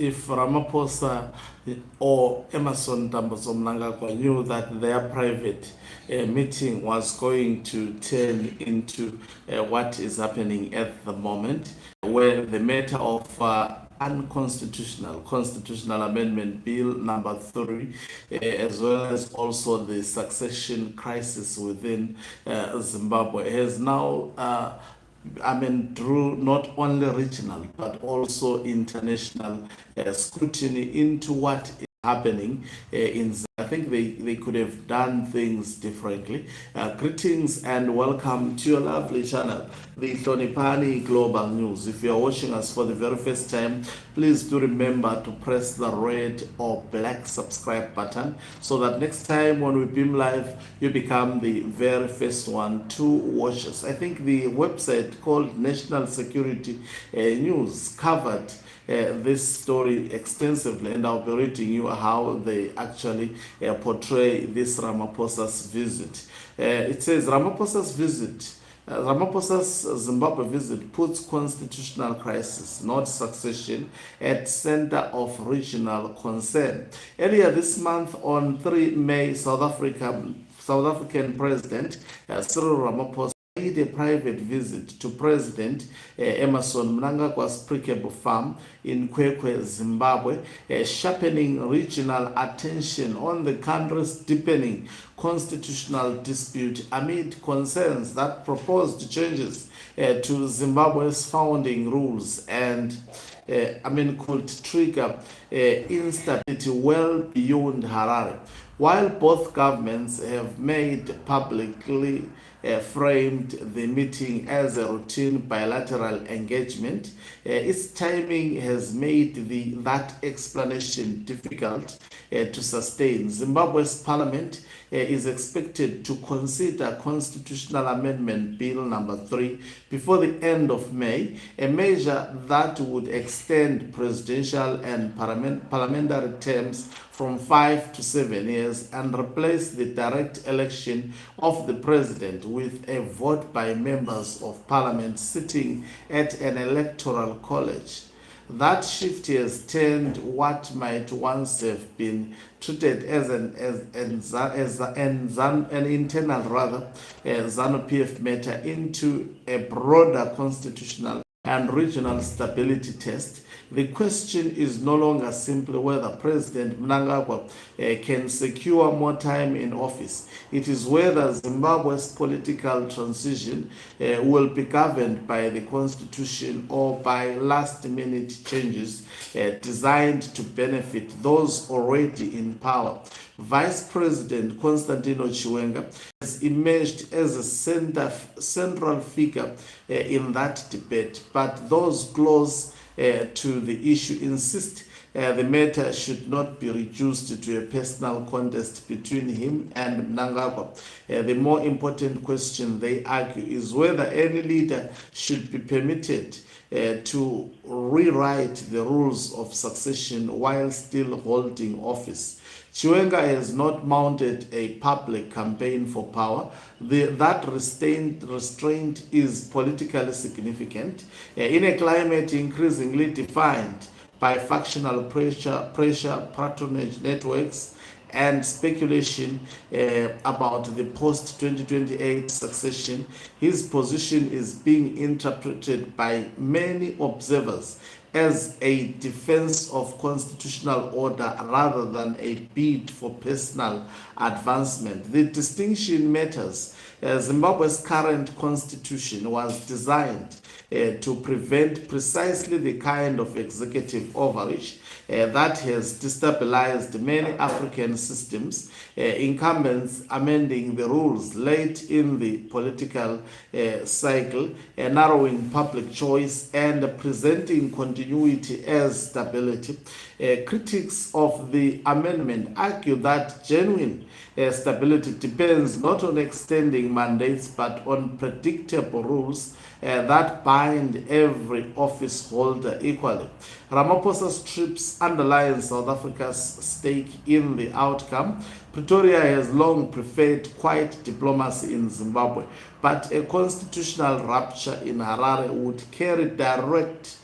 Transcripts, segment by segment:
if Ramaphosa or Emerson Mnangagwa knew that their private meeting was going to turn into what is happening at the moment, where the matter of constitutional amendment bill number 3, as well as also the succession crisis within Zimbabwe, has now drew not only regional but also international scrutiny into what is happening in Zimbabwe. I think they could have done things differently. Greetings and welcome to your lovely channel, the Tonipani Global News. If you are watching us for the very first time, please do remember to press the red or black subscribe button so that next time when we beam live, you become the very first one to watch us. I think the website called National Security News covered this story extensively, and I'll be reading you how they actually portray this Ramaphosa's visit. It says Ramaphosa's Zimbabwe visit puts constitutional crisis, not succession, at center of regional concern. Earlier this month, on 3 May, South African President Cyril Ramaphosa made a private visit to President Emerson Mnangagwa's Prickable Farm in Kwekwe, Zimbabwe, sharpening regional attention on the country's deepening constitutional dispute amid concerns that proposed changes to Zimbabwe's founding rules and could trigger instability well beyond Harare. While both governments have made publicly framed the meeting as a routine bilateral engagement, its timing has made that explanation difficult to sustain. Zimbabwe's parliament is expected to consider Constitutional Amendment Bill number 3 before the end of May, a measure that would extend presidential and parliamentary terms from 5 to 7 years and replace the direct election of the president with a vote by members of parliament sitting at an electoral college. That shift has turned what might once have been treated as an internal ZANU PF matter into a broader constitutional and regional stability test. The question is no longer simply whether President Mnangagwa can secure more time in office. It is whether Zimbabwe's political transition will be governed by the constitution or by last-minute changes designed to benefit those already in power. Vice President Constantino Chiwenga has emerged as a central figure in that debate, but those close to the issue insist the matter should not be reduced to a personal contest between him and Mnangagwa. The more important question, they argue, is whether any leader should be permitted to rewrite the rules of succession while still holding office. Chiwenga has not mounted a public campaign for power. That restraint is politically significant in a climate increasingly defined by factional pressure, patronage networks, and speculation about the post-2028 succession. His position is being interpreted by many observers as a defense of constitutional order rather than a bid for personal advancement. The distinction matters. Zimbabwe's current constitution was designed to prevent precisely the kind of executive overreach that has destabilized many African systems. Incumbents amending the rules late in the political cycle, narrowing public choice, and presenting continuity as stability. Critics of the amendment argue that genuine stability depends not on extending mandates but on predictable rules that bind every office holder equally. Ramaphosa's trips underline South Africa's stake in the outcome. Pretoria has long preferred quiet diplomacy in Zimbabwe, but a constitutional rupture in Harare would carry direct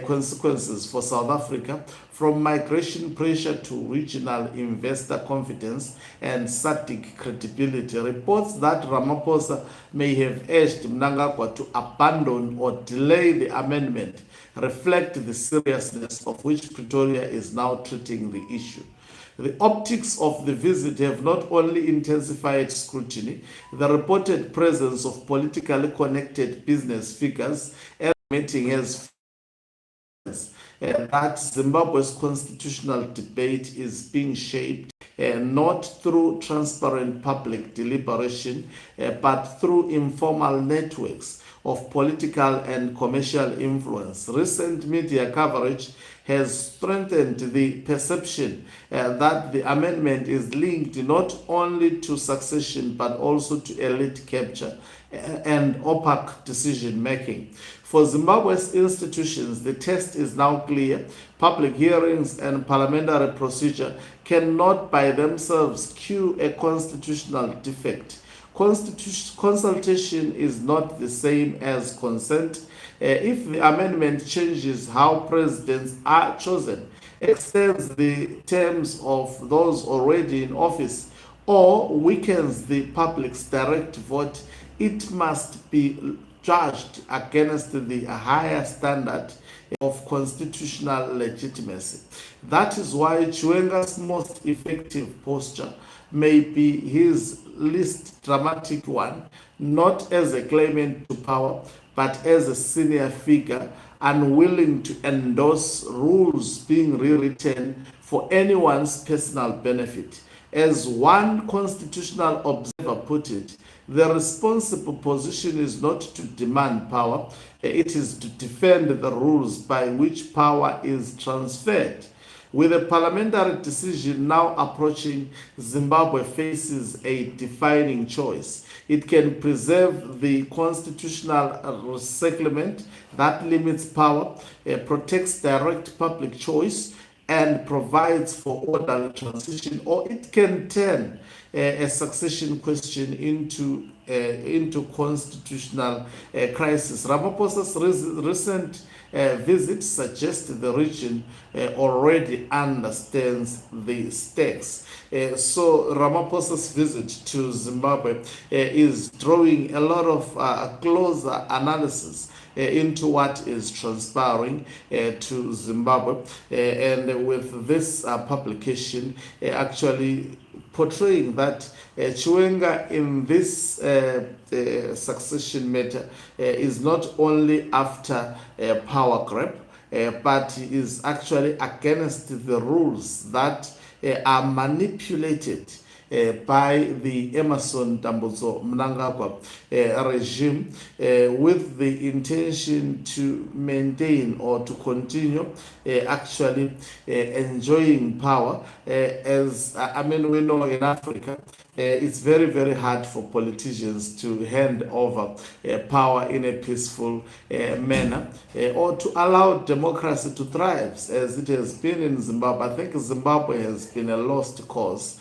consequences for South Africa, from migration pressure to regional investor confidence and SADC credibility. Reports that Ramaphosa may have urged Mnangagwa to abandon or delay the amendment reflect the seriousness of which Pretoria is now treating the issue. The optics of the visit have not only intensified scrutiny, the reported presence of politically connected business figures at the meeting has that Zimbabwe's constitutional debate is being shaped not through transparent public deliberation, but through informal networks of political and commercial influence. Recent media coverage has strengthened the perception that the amendment is linked not only to succession but also to elite capture and opaque decision making. For Zimbabwe's institutions, the test is now clear. Public hearings and parliamentary procedure cannot by themselves cure a constitutional defect. Consultation is not the same as consent. If the amendment changes how presidents are chosen, extends the terms of those already in office, or weakens the public's direct vote, it must be judged against the higher standard of constitutional legitimacy. That is why Chiwenga's most effective posture may be his least dramatic one, not as a claimant to power, but as a senior figure unwilling to endorse rules being rewritten for anyone's personal benefit. As one constitutional observer put it, the responsible position is not to demand power, it is to defend the rules by which power is transferred. With a parliamentary decision now approaching, Zimbabwe faces a defining choice. It can preserve the constitutional resettlement that limits power, protects direct public choice, and provides for orderly transition, or it can turn a succession question into constitutional crisis. Ramaphosa's recent visit suggests the region already understands the stakes. So Ramaphosa's visit to Zimbabwe is drawing a lot of closer analysis into what is transpiring to Zimbabwe, and with this publication actually portraying that Chiwenga in this succession matter is not only after power grab, but he is actually against the rules that are manipulated by the Emerson Dambudzo Mnangagwa regime with the intention to maintain or to continue actually enjoying power. As I mean, we know in Africa, it's very, very hard for politicians to hand over power in a peaceful manner or to allow democracy to thrive as it has been in Zimbabwe. I think Zimbabwe has been a lost cause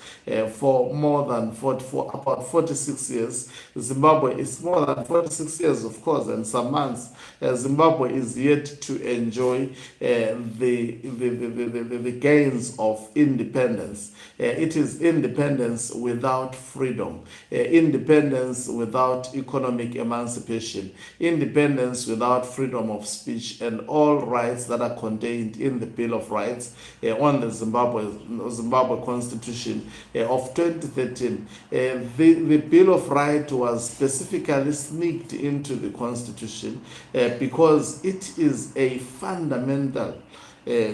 for more than for about 46 years. Zimbabwe is more than 46 years, of course, and some months. Zimbabwe is yet to enjoy the gains of independence. It is independence without freedom, independence without economic emancipation, independence without freedom of speech, and all rights that are contained in the Bill of Rights on the Zimbabwe Constitution of 2013. The Bill of Rights was specifically sneaked into the Constitution because it is a fundamental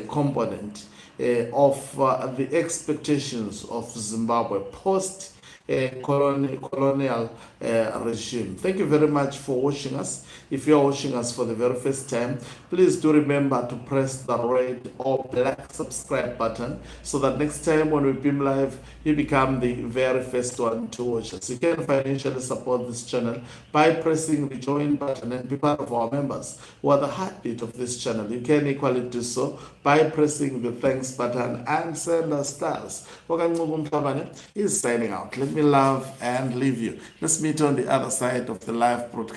component of the expectations of Zimbabwe post colonial regime. Thank you very much for watching us. If you are watching us for the very first time, please do remember to press the red or black subscribe button so that next time when we beam live, you become the very first one to watch us. You can financially support this channel by pressing the join button and be part of our members who are the heartbeat of this channel. You can equally do so by pressing the thanks button and send us stars. Wakancuba Mhlabane is signing out. Let me love and leave you. Let's meet on the other side of the live broadcast.